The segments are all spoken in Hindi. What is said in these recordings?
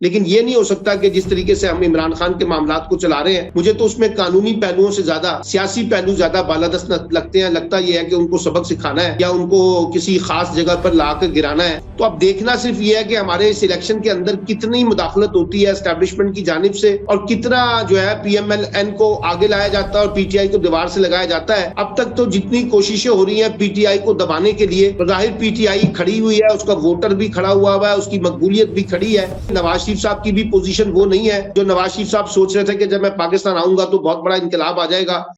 लेकिन ये नहीं हो सकता कि जिस तरीके से हम इमरान खान के मामलात को चला रहे हैं, मुझे तो उसमें कानूनी पहलुओं से ज्यादा सियासी पहलू ज्यादा बालादस्त लगते हैं। लगता ये है कि उनको सबक सिखाना है या उनको किसी खास जगह पर लाकर गिराना है। तो अब देखना सिर्फ ये है कि हमारे इस इलेक्शन के अंदर कितनी मुदाखलत होती है एस्टेब्लिशमेंट की जानिब से, और कितना जो है PMLN को आगे लाया जाता है और PTI को दीवार से लगाया जाता है। अब तक तो जितनी कोशिशें हो रही है PTI को दबाने के लिए, जाहिर PTI खड़ी हुई है, उसका वोटर भी खड़ा हुआ है, उसकी मकबूलियत भी खड़ी है। नवाज शरीफ साहब की भी पोजीशन वो नहीं है जो नवाज शरीफ साहब सोच रहे थे कि जब मैं पाकिस्तान आऊंगा तो बहुत बड़ा इनकलाब आ जाएगा।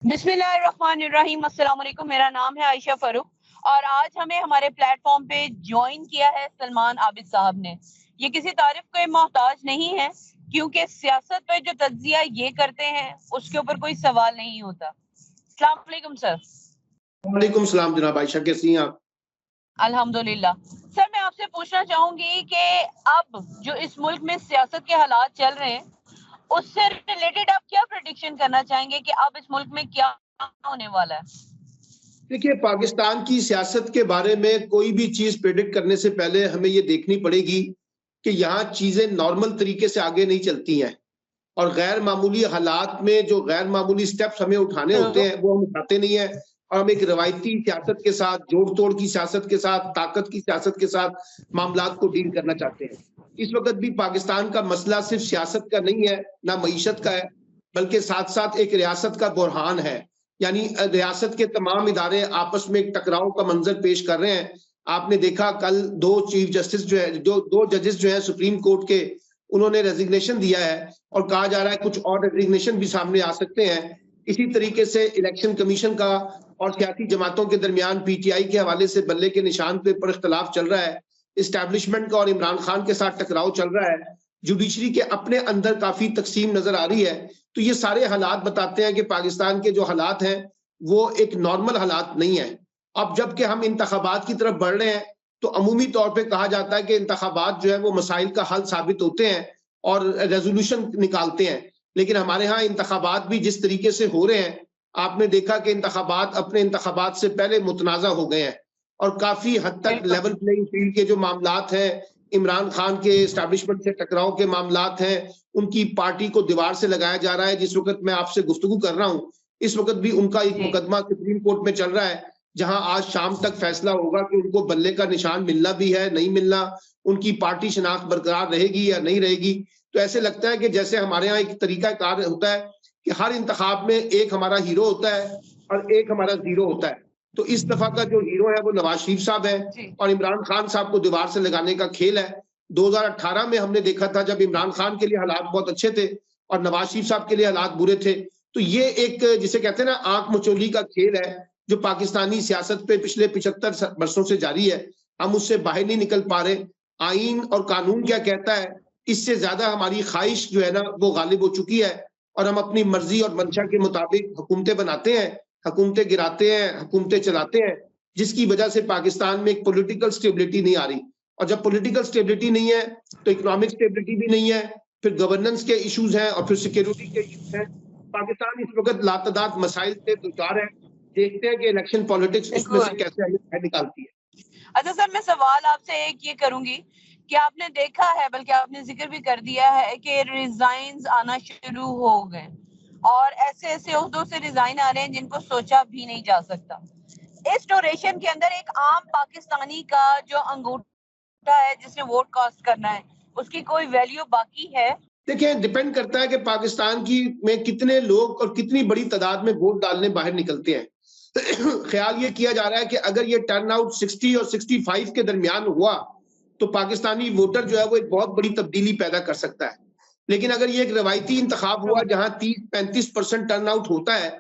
बिस्मिल्लाहिर्रहमानिर्रहीम, अस्सलाम वालेकुम। मेरा नाम है आयशा फारूक और आज हमें हमारे प्लेटफॉर्म पे ज्वाइन किया है सलमान आबिद साहब ने। ये किसी तारीफ के मोहताज नहीं है, क्योंकि सियासत पे जो तज्जिया ये करते हैं उसके ऊपर कोई सवाल नहीं होता। अस्सलाम वालेकुम सर। वालेकुम सलाम जनाब आयशा, कैसी हैं आप? अल्हम्दुलिल्लाह। सर, मैं आपसे पूछना चाहूंगी कि अब जो इस मुल्क में सियासत के हालात चल रहे हैं उससे रिलेटेड आप क्या प्रेडिक्शन करना चाहेंगे कि अब इस मुल्क में क्या होने वाला है? देखिए, पाकिस्तान की सियासत के बारे में कोई भी चीज प्रेडिक्ट करने से पहले हमें ये देखनी पड़ेगी कि यहाँ चीजें नॉर्मल तरीके से आगे नहीं चलती हैं, और गैर मामूली हालात में जो गैर मामूली स्टेप्स हमें उठाने होते हैं वो हम उठाते नहीं है, और हम एक रवायती सियासत के साथ, जोड़ तोड़ की सियासत के साथ, ताकत की सियासत के साथ मामलात को डील करना चाहते हैं। इस वक्त भी पाकिस्तान का मसला सिर्फ सियासत का नहीं है, ना मईशत का है, बल्कि साथ साथ एक रियासत का बुरहान है। यानी रियासत के तमाम इदारे आपस में एक टकराव का मंजर पेश कर रहे हैं। आपने देखा कल दो चीफ जस्टिस जो है, दो जजेस जो है सुप्रीम कोर्ट के, उन्होंने रेजिग्नेशन दिया है और कहा जा रहा है कुछ और रेजिग्नेशन भी सामने आ सकते हैं। इसी तरीके से इलेक्शन कमीशन का और सियासी जमातों के दरमियान PTI के हवाले से बल्ले के निशान पे पर इख्तलाफ चल रहा है। इस्टेब्लिशमेंट का और इमरान खान के साथ टकराव चल रहा है। जुडिशरी के अपने अंदर काफी तकसीम नजर आ रही है। तो ये सारे हालात बताते हैं कि पाकिस्तान के जो हालात हैं वो एक नॉर्मल हालात नहीं है। अब जबकि हम इंतखाबात की तरफ बढ़ रहे हैं तो अमूमी तौर पे कहा जाता है कि इंतखाबात जो है वो मसाइल का हल साबित होते हैं और रेजोल्यूशन निकालते हैं, लेकिन हमारे यहाँ इंतखाबात भी जिस तरीके से हो रहे हैं, आपने देखा कि इंतखाबात अपने इंतखाबात से पहले मुतनाज़ा हो गए हैं, और काफी हद तक लेवल प्लेइंग फील्ड के जो मामलात हैं, इमरान खान के एस्टैब्लिशमेंट से टकराव के मामलात हैं, उनकी पार्टी को दीवार से लगाया जा रहा है। जिस वक्त मैं आपसे गुफ्तगू कर रहा हूँ इस वक्त भी उनका एक मुकदमा सुप्रीम कोर्ट में चल रहा है, जहां आज शाम तक फैसला होगा कि उनको बल्ले का निशान मिलना भी है, नहीं मिलना, उनकी पार्टी शनाख्त बरकरार रहेगी या नहीं रहेगी। तो ऐसे लगता है कि जैसे हमारे यहाँ एक तरीका कार होता है कि हर इंतखाब में एक हमारा हीरो होता है और एक हमारा जीरो होता है। तो इस दफा का जो हीरो है वो नवाज शरीफ साहब है और इमरान खान साहब को दीवार से लगाने का खेल है। 2018 में हमने देखा था जब इमरान खान के लिए हालात बहुत अच्छे थे और नवाज शरीफ साहब के लिए हालात बुरे थे। तो ये एक जिसे कहते हैं ना आंख मचोली का खेल है जो पाकिस्तानी सियासत पे पिछले 75 वर्षों से जारी है। हम उससे बाहर नहीं निकल पा रहे। आईन और कानून क्या कहता है, इससे ज्यादा हमारी ख्वाहिश जो है ना वो गालिब हो चुकी है, और हम अपनी मर्जी और मंशा के मुताबिक हुकूमतें बनाते हैं, हुकूमतें गिराते हैं, हुकूमतें चलाते हैं, जिसकी वजह से पाकिस्तान में एक पॉलिटिकल स्टेबिलिटी नहीं आ रही। और जब पॉलिटिकल स्टेबिलिटी नहीं है तो इकोनॉमिक स्टेबिलिटी भी नहीं है, फिर गवर्नेंस के इश्यूज हैं और फिर सिक्योरिटी के इश्यूज हैं। पाकिस्तान इस वक्त लातदाद मसाइल से दुचार है। देखते हैं कि इलेक्शन पॉलिटिक्स उसमें से कैसे हमें निकालती है। अच्छा सर, मैं सवाल आपसे एक ये करूंगी कि आपने देखा है, बल्कि आपने जिक्र भी कर दिया है कि रिजाइन्स आना शुरू हो गए और ऐसे ऐसे उहदों से रिजाइन आ रहे हैं जिनको सोचा भी नहीं जा सकता। इस ड्यूरेशन के अंदर एक आम पाकिस्तानी का जो अंगूठा है जिसने वोट कास्ट करना है, उसकी कोई वैल्यू बाकी है? देखिए, डिपेंड करता है कि पाकिस्तान की में कितने लोग और कितनी बड़ी तादाद में वोट डालने बाहर निकलते हैं। ख्याल ये किया जा रहा है कि अगर ये टर्न आउट 60 और 65 के दरमियान हुआ तो पाकिस्तानी वोटर जो है वो एक बहुत बड़ी तब्दीली पैदा कर सकता है। लेकिन अगर ये एक रवायती इंतखाब हुआ जहां 30-35% टर्न आउट होता है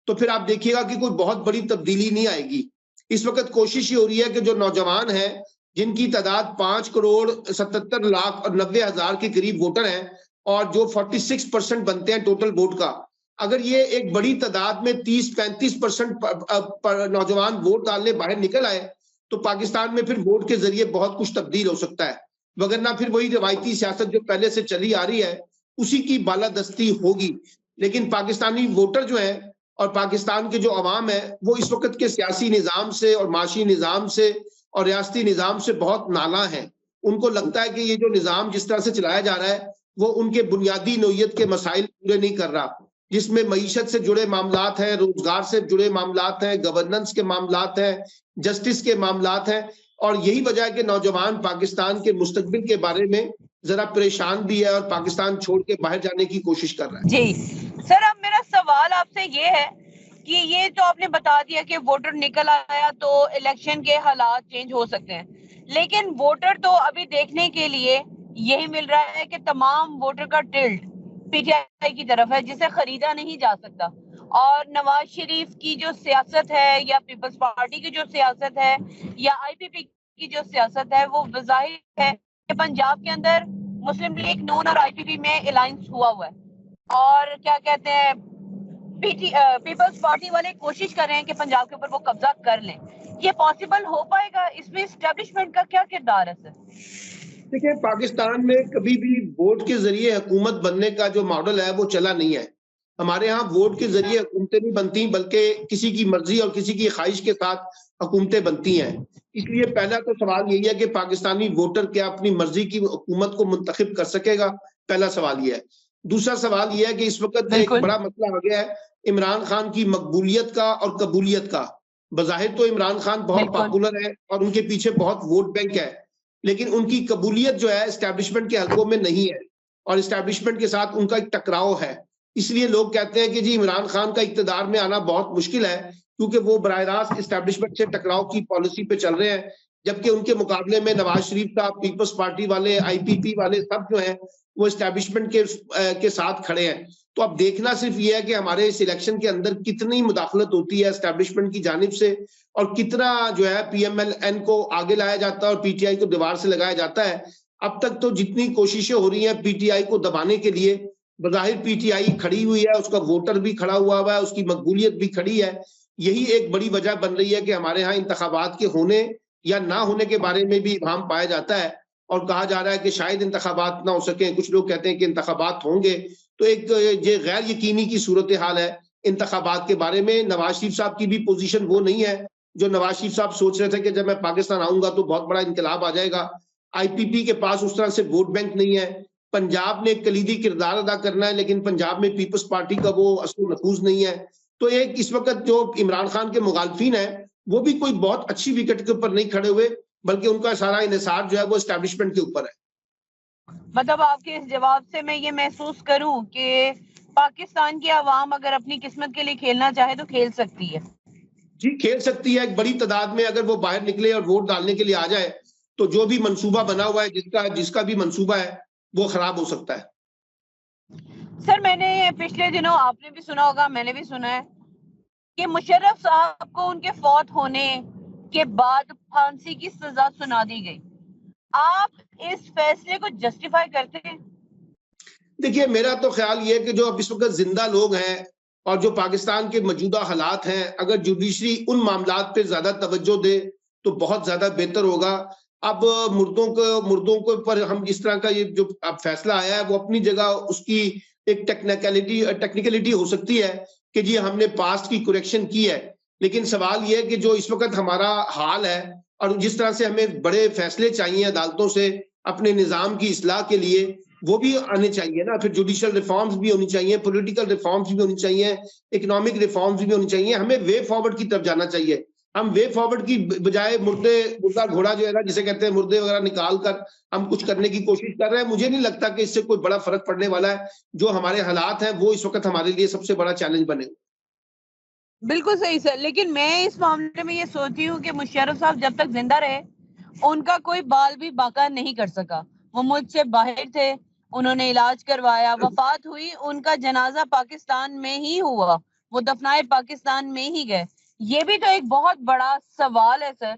तो फिर आप देखिएगा कि कोई बहुत बड़ी तब्दीली नहीं आएगी। इस वक्त कोशिश ये हो रही है कि जो नौजवान हैं जिनकी तादाद 5,77,00,000 और 90,000 के करीब वोटर हैं और जो 46% बनते हैं टोटल वोट का, अगर ये एक बड़ी तादाद में 30-35% नौजवान वोट डालने बाहर निकल आए तो पाकिस्तान में फिर वोट के जरिए बहुत कुछ तब्दील हो सकता है। वगरना फिर वही रवायती सियासत जो पहले से चली आ रही है उसी की बालादस्ती होगी। लेकिन पाकिस्तानी वोटर जो है और पाकिस्तान के जो अवाम है वो इस वक्त के सियासी निज़ाम से और माशी निज़ाम से और रियासती निज़ाम से बहुत नाला है। उनको लगता है कि ये जो निज़ाम जिस तरह से चलाया जा रहा है वो उनके बुनियादी नौइयत के मसाइल पूरे नहीं कर रहा, जिसमें मईशत से जुड़े मामलात हैं, रोजगार से जुड़े मामलात हैं, गवर्नेंस के मामलात हैं, जस्टिस के मामलात हैं। और यही वजह है कि नौजवान पाकिस्तान के मुस्तकबिल के बारे में जरा परेशान भी है और पाकिस्तान छोड़ के बाहर जाने की कोशिश कर रहा है। जी सर, अब मेरा सवाल आपसे ये है कि ये तो आपने बता दिया कि वोटर निकल आया तो इलेक्शन के हालात चेंज हो सकते हैं, लेकिन वोटर तो अभी देखने के लिए यही मिल रहा है कि तमाम वोटर का टिल्ट पीटीआई की तरफ है, जिसे खरीदा नहीं जा सकता। और नवाज शरीफ की जो सियासत है या पीपल्स पार्टी की जो सियासत है या आईपीपी की जो सियासत है वो ज़ाहिर है कि पंजाब के अंदर मुस्लिम लीग नून और आईपीपी में अलायंस हुआ है और क्या कहते हैं पीपल्स पार्टी वाले कोशिश कर रहे हैं कि पंजाब के ऊपर वो कब्जा कर लें। ये पॉसिबल हो पाएगा? इसमें एस्टेब्लिशमेंट का क्या किरदार है सर? देखिए, पाकिस्तान में कभी भी वोट के जरिए हुकूमत बनने का जो मॉडल है वो चला नहीं है। हमारे यहाँ वोट के जरिए हुकूमतें नहीं बनती, बल्कि किसी की मर्जी और किसी की ख्वाहिश के साथ हुकूमतें बनती हैं। इसलिए पहला तो सवाल यही है कि पाकिस्तानी वोटर क्या अपनी मर्जी की हुकूमत को मुंतखब कर सकेगा? पहला सवाल यह है। दूसरा सवाल यह है कि इस वक्त एक बड़ा मसला आ गया है इमरान खान की मकबूलियत का और कबूलियत का। बज़ाहिर तो इमरान खान बहुत पॉपुलर है और उनके पीछे बहुत वोट बैंक है, लेकिन उनकी कबूलियत जो है एस्टैब्लिशमेंट के हलकों में नहीं है और एस्टैब्लिशमेंट के साथ उनका एक टकराव है। इसलिए लोग कहते हैं कि जी इमरान खान का इक्तदार में आना बहुत मुश्किल है, क्योंकि वो बराह रास्त एस्टैब्लिशमेंट से टकराव की पॉलिसी पे चल रहे हैं, जबकि उनके मुकाबले में नवाज शरीफ साहब, पीपल्स पार्टी वाले, आईपीपी वाले सब जो हैं वो एस्टैब्लिशमेंट के साथ खड़े हैं। तो अब देखना सिर्फ ये है कि हमारे इस इलेक्शन के अंदर कितनी मुदाखलत होती है एस्टैब्लिशमेंट की जानिब से और कितना जो है पीएमएलएन को आगे लाया जाता है और पीटीआई को दीवार से लगाया जाता है। अब तक तो जितनी कोशिशें हो रही हैं पीटीआई को दबाने के लिए, बज़ाहिर पीटीआई खड़ी हुई है, उसका वोटर भी खड़ा हुआ है, उसकी मकबूलियत भी खड़ी है। यही एक बड़ी वजह बन रही है कि हमारे यहाँ इंतखाबात के होने या ना होने के बारे में भी इबाहम पाया जाता है और कहा जा रहा है कि शायद इंतखाबात ना हो सके। कुछ लोग कहते हैं कि इंतखाबात होंगे। तो एक ये गैर यकीनी की सूरत हाल है इंतखाबात के बारे में। नवाज शरीफ साहब की भी पोजीशन वो नहीं है जो नवाज शरीफ साहब सोच रहे थे कि जब मैं पाकिस्तान आऊंगा तो बहुत बड़ा इनकलाब आ जाएगा। आईपीपी के पास उस तरह से वोट बैंक नहीं है। पंजाब ने कलीदी किरदार अदा करना है, लेकिन पंजाब में पीपल्स पार्टी का वो असर नफूज नहीं है। तो एक इस वक्त जो इमरान खान के मुखालिफिन है वो भी कोई बहुत अच्छी विकेट के ऊपर नहीं खड़े हुए, बल्कि उनका सारा इन्हिसार जो है वो एस्टैब्लिशमेंट के ऊपर है। मतलब आपके इस जवाब से मैं ये महसूस करूं कि पाकिस्तान की आवाम अगर अपनी किस्मत के लिए खेलना चाहे तो खेल सकती है। जी, खेल सकती है। एक बड़ी तादाद में अगर वो बाहर निकले और वोट डालने के लिए आ जाए तो जो भी मंसूबा बना हुआ है, जिसका भी मंसूबा है, वो खराब हो सकता है। सर, मैंने पिछले दिनों, आपने भी सुना होगा, मैंने भी सुना है कि मुशर्रफ साहब को उनके फौत होने के बाद फांसी की सजा सुना दी गई। आप इस फैसले को जस्टिफाई करते हैं? देखिए, मेरा तो ख्याल ये है कि जो अब इस वक्त जिंदा लोग हैं और जो पाकिस्तान के मौजूदा हालात हैं, अगर जुडिशरी उन मामलात पे ज्यादा तवज्जो दे तो बहुत ज्यादा बेहतर होगा। अब मुर्दों को पर हम इस तरह का ये जो अब फैसला आया है वो अपनी जगह उसकी एक टेक्निकलिटी हो सकती है कि जी हमने पास्ट की करेक्शन की है, लेकिन सवाल ये है कि जो इस वक्त हमारा हाल है और जिस तरह से हमें बड़े फैसले चाहिए अदालतों से अपने निज़ाम की इस्लाह के लिए, वो भी आने चाहिए ना। फिर जुडिशल रिफॉर्म्स भी होनी चाहिए, पॉलिटिकल रिफॉर्म्स भी होनी चाहिए, इकोनॉमिक रिफॉर्म्स भी होनी चाहिए। हमें वे फॉरवर्ड की तरफ जाना चाहिए। हम वे फॉरवर्ड की बजाय मुर्दा घोड़ा जो है ना, जिसे कहते हैं, मुर्दे वगैरह निकाल कर हम कुछ करने की कोशिश कर रहे हैं। मुझे नहीं लगता कि इससे कोई बड़ा फर्क पड़ने वाला है। जो हमारे हालात हैं वो इस वक्त हमारे लिए सबसे बड़ा चैलेंज बने। बिल्कुल सही सर, लेकिन मैं इस मामले में ये सोचती हूँ कि मुशर्रफ साहब जब तक जिंदा रहे उनका कोई बाल भी बाका नहीं कर सका। वो मुल्क से बाहर थे, उन्होंने इलाज करवाया, वफात हुई, उनका जनाजा पाकिस्तान में ही हुआ, वो दफनाए पाकिस्तान में ही गए। ये भी तो एक बहुत बड़ा सवाल है सर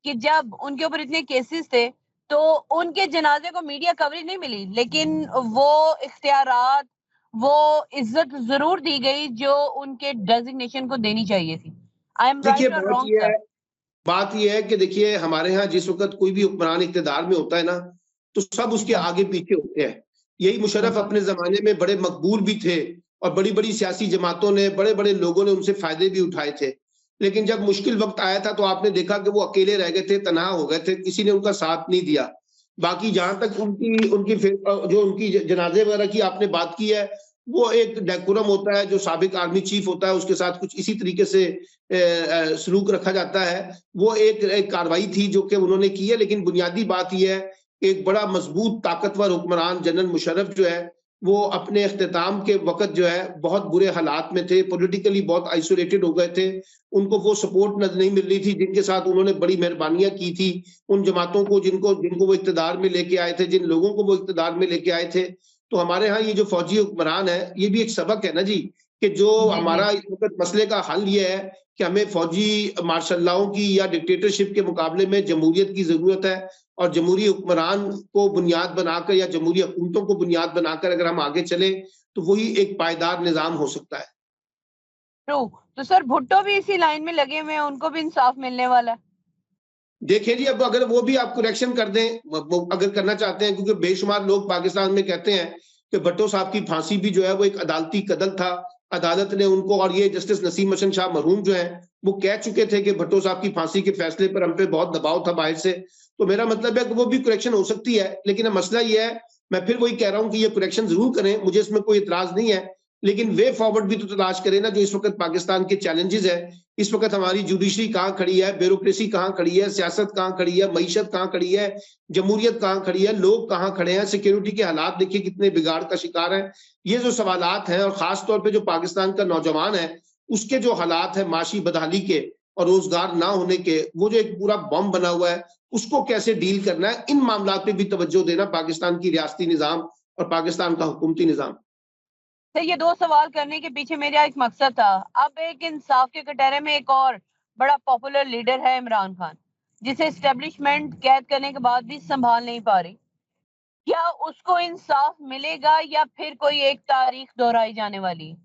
कि जब उनके ऊपर इतने केसेस थे तो उनके जनाजे को मीडिया कवरेज नहीं मिली, लेकिन वो इख्तियारात, वो इज्जत जरूर दी गई जो उनके डेजिग्नेशन को देनी चाहिए थी। आई एम राइट और रॉन्ग सर? बात यह है कि देखिए, हमारे यहाँ जिस वक्त कोई भी हुक्मरान इख्तियार में होता है ना, तो सब उसके आगे पीछे होते हैं। यही मुशर्रफ अपने जमाने में बड़े मकबूल भी थे और बड़ी बड़ी सियासी जमातों ने, बड़े बड़े लोगों ने उनसे फायदे भी उठाए थे। लेकिन जब मुश्किल वक्त आया था तो आपने देखा कि वो अकेले रह गए थे, तनहा हो गए थे, किसी ने उनका साथ नहीं दिया। बाकी जहां तक उनकी उनकी जो उनकी जनाजे वगैरह की आपने बात की है, वो एक डेकोरम होता है, जो साबिक आर्मी चीफ होता है उसके साथ कुछ इसी तरीके से सलूक रखा जाता है। वो एक कार्रवाई थी जो कि उन्होंने की है, लेकिन बुनियादी बात यह है, एक बड़ा मजबूत ताकतवर हुक्मरान जनरल मुशर्रफ जो है, वो अपने इख्तिताम के वक्त जो है बहुत बुरे हालात में थे, पॉलिटिकली बहुत आइसोलेटेड हो गए थे। उनको वो सपोर्ट नहीं मिल रही थी जिनके साथ उन्होंने बड़ी मेहरबानियां की थी, उन जमातों को जिनको वो इक़्तिदार में लेके आए थे, जिन लोगों को वो इक़्तिदार में लेके आए थे। तो हमारे यहाँ ये जो फौजी हुक्मरान है, ये भी एक सबक है ना जी, कि जो हमारा इस वक्त मसले का हल ये है कि हमें फौजी मार्शल्लाओं की या डिक्टेटरशिप के मुकाबले में जमहूरियत की जरूरत है, और जमहूरी हुक्मरान को बुनियाद बनाकर या जमहूरी हुकूमतों को बुनियाद बनाकर अगर हम आगे चले तो वही एक पायदार निजाम हो सकता है। तो सर भुट्टो भी इसी लाइन में लगे हुए हैं, उनको भी इंसाफ मिलने वाला है। देखिए जी, अब अगर वो भी आप करेक्शन कर दें, अगर करना चाहते हैं, क्योंकि बेशुमार लोग पाकिस्तान में कहते हैं कि भट्टो साहब की फांसी भी जो है वो एक अदालती कदल था, अदालत ने उनको, और ये जस्टिस नसीम हसन शाह मरहूम जो है वो कह चुके थे कि भट्टो साहब की फांसी के फैसले पर हम पे बहुत दबाव था बाहर से। तो मेरा मतलब है कि वो भी करेक्शन हो सकती है, लेकिन मसला ये है, मैं फिर वही कह रहा हूं कि ये करेक्शन जरूर करें, मुझे इसमें कोई इतराज नहीं है, लेकिन वे फॉरवर्ड भी तो तलाश करें ना, जो इस वक्त पाकिस्तान के चैलेंजेस है। इस वक्त हमारी जुडिशरी कहाँ खड़ी है, ब्यूरोक्रेसी कहाँ खड़ी है, सियासत कहाँ खड़ी है, मईशत कहाँ खड़ी है, जमहूरियत कहाँ खड़ी है, लोग कहाँ खड़े हैं, सिक्योरिटी के हालात देखिए कितने बिगाड़ का शिकार है। ये जो सवालात हैं, और खास तौर पर जो पाकिस्तान का नौजवान है उसके जो हालात है माशी बदहाली के और रोजगार ना होने के, वो जो एक पूरा बम बना हुआ है, उसको कैसे डील करना है, इन मामलों पे भी तवज्जो देना पाकिस्तान की रियासती निजाम और पाकिस्तान का हुकूमती निजाम। सर ये दो सवाल करने के पीछे मेरा एक मकसद था। अब एक इंसाफ के कटहरे में एक और बड़ा पॉपुलर लीडर है इमरान खान, जिसे एस्टेब्लिशमेंट कैद करने के बाद भी संभाल नहीं पा रही। क्या उसको इंसाफ मिलेगा या फिर कोई एक तारीख दोहराई जाने वाली है?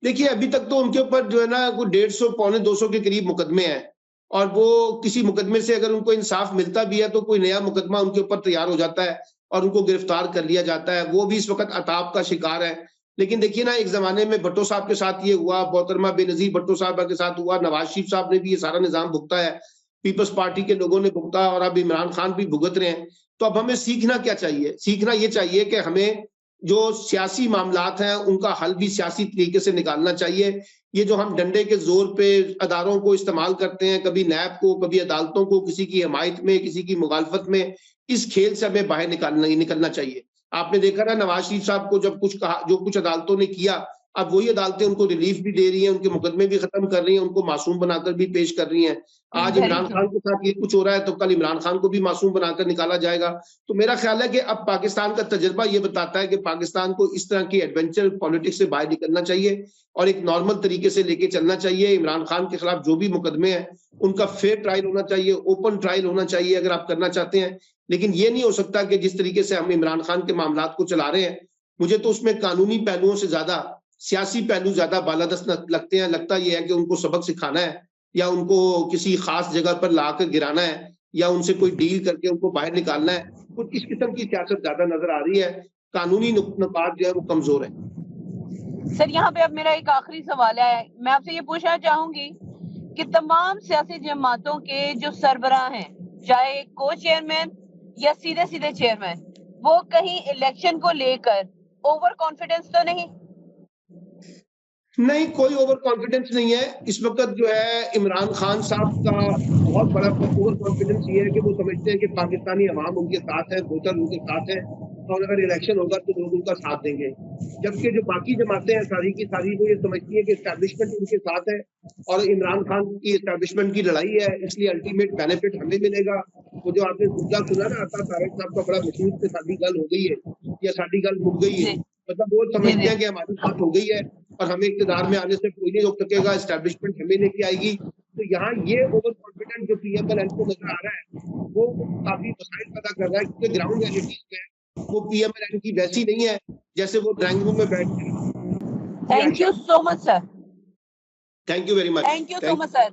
देखिए, अभी तक तो उनके ऊपर जो है ना कोई 150 पौने 200 के करीब मुकदमे हैं, और वो किसी मुकदमे से अगर उनको इंसाफ मिलता भी है तो कोई नया मुकदमा उनके ऊपर तैयार हो जाता है और उनको गिरफ्तार कर लिया जाता है। वो भी इस वक्त अताब का शिकार है। लेकिन देखिए ना, एक जमाने में भट्टो साहब के साथ ये हुआ, मोहतरमा बेनजीर भट्टो साहब के साथ हुआ, नवाज शरीफ साहब ने भी ये सारा निजाम भुगता है, पीपल्स पार्टी के लोगों ने भुगता, और अब इमरान खान भी भुगत रहे हैं। तो अब हमें सीखना क्या चाहिए? सीखना ये चाहिए कि हमें जो सियासी मामलात हैं उनका हल भी सियासी तरीके से निकालना चाहिए। ये जो हम डंडे के जोर पे अदारों को इस्तेमाल करते हैं, कभी नैब को, कभी अदालतों को, किसी की हिमायत में, किसी की मुखालफत में, इस खेल से हमें बाहर निकलना चाहिए। आपने देखा ना, नवाज शरीफ साहब को जब कुछ कहा, जो कुछ अदालतों ने किया, अब वही अदालतें उनको रिलीफ भी दे रही हैं, उनके मुकदमे भी खत्म कर रही हैं, उनको मासूम बनाकर भी पेश कर रही हैं। आज इमरान खान के साथ ये कुछ हो रहा है तो कल इमरान खान को भी मासूम बनाकर निकाला जाएगा। तो मेरा ख्याल है कि अब पाकिस्तान का तजुर्बा ये बताता है कि पाकिस्तान को इस तरह की एडवेंचर पॉलिटिक्स से बाहर निकलना चाहिए और एक नॉर्मल तरीके से लेके चलना चाहिए। इमरान खान के खिलाफ जो भी मुकदमे हैं उनका फेयर ट्रायल होना चाहिए, ओपन ट्रायल होना चाहिए अगर आप करना चाहते हैं। लेकिन ये नहीं हो सकता कि जिस तरीके से हम इमरान खान के मामलात को चला रहे हैं, मुझे तो उसमें कानूनी पहलुओं से ज्यादा सियासी पहलू ज्यादा बालादस्त लगते हैं। लगता यह है कि उनको सबक सिखाना है या उनको किसी खास जगह पर लाकर गिराना है या उनसे कोई डील करके उनको बाहर निकालना है। कुछ इस किस्म की सियासत ज्यादा नजर आ रही है, कानूनी नुकात जो है वो कमजोर है। सर यहाँ पे अब मेरा एक आखिरी सवाल है, मैं आपसे ये पूछना चाहूंगी कि तमाम सियासी जमातों के जो सरबराह हैं, चाहे को चेयरमैन या सीधे सीधे चेयरमैन, वो कहीं इलेक्शन को लेकर ओवर कॉन्फिडेंस तो नहीं? नहीं, कोई ओवर कॉन्फिडेंस नहीं है। इस वक्त जो है इमरान खान साहब का बहुत बड़ा ओवर कॉन्फिडेंस ये है कि वो समझते हैं कि पाकिस्तानी अवाम उनके साथ है, वोटर उनके साथ है, और अगर इलेक्शन होगा तो लोग उनका साथ देंगे। जबकि जो बाकी जमातें हैं सारी की सारी, वो ये समझती है कि एस्टैब्लिशमेंट उनके साथ है और इमरान खान की एस्टैब्लिशमेंट की लड़ाई है, इसलिए अल्टीमेट बेनिफिट हमें मिलेगा। वो जो आपने मुद्दा सुना ना, आता तारक साहब का बड़ा मशहूर से शादी गल हो गई है या शादी गल मुक गई है, मतलब वो समझते हैं कि हमारी बात हो गई है और हमें इक़्तिदार में आने से कोई नहीं रोक सकेगा, एस्टैब्लिशमेंट हमें लेके आएगी। तो यहाँ ये ओवर कॉन्फिडेंस जो पीएमएल को नजर आ रहा है वो काफी मसाइल पैदा कर रहा है, क्योंकि ग्राउंड रियलिटीज में वो पीएमएल की वैसी नहीं है जैसे वो ड्राइंग रूम में बैठ। Thank you so much sir. Thank you very much. Thank you so much sir.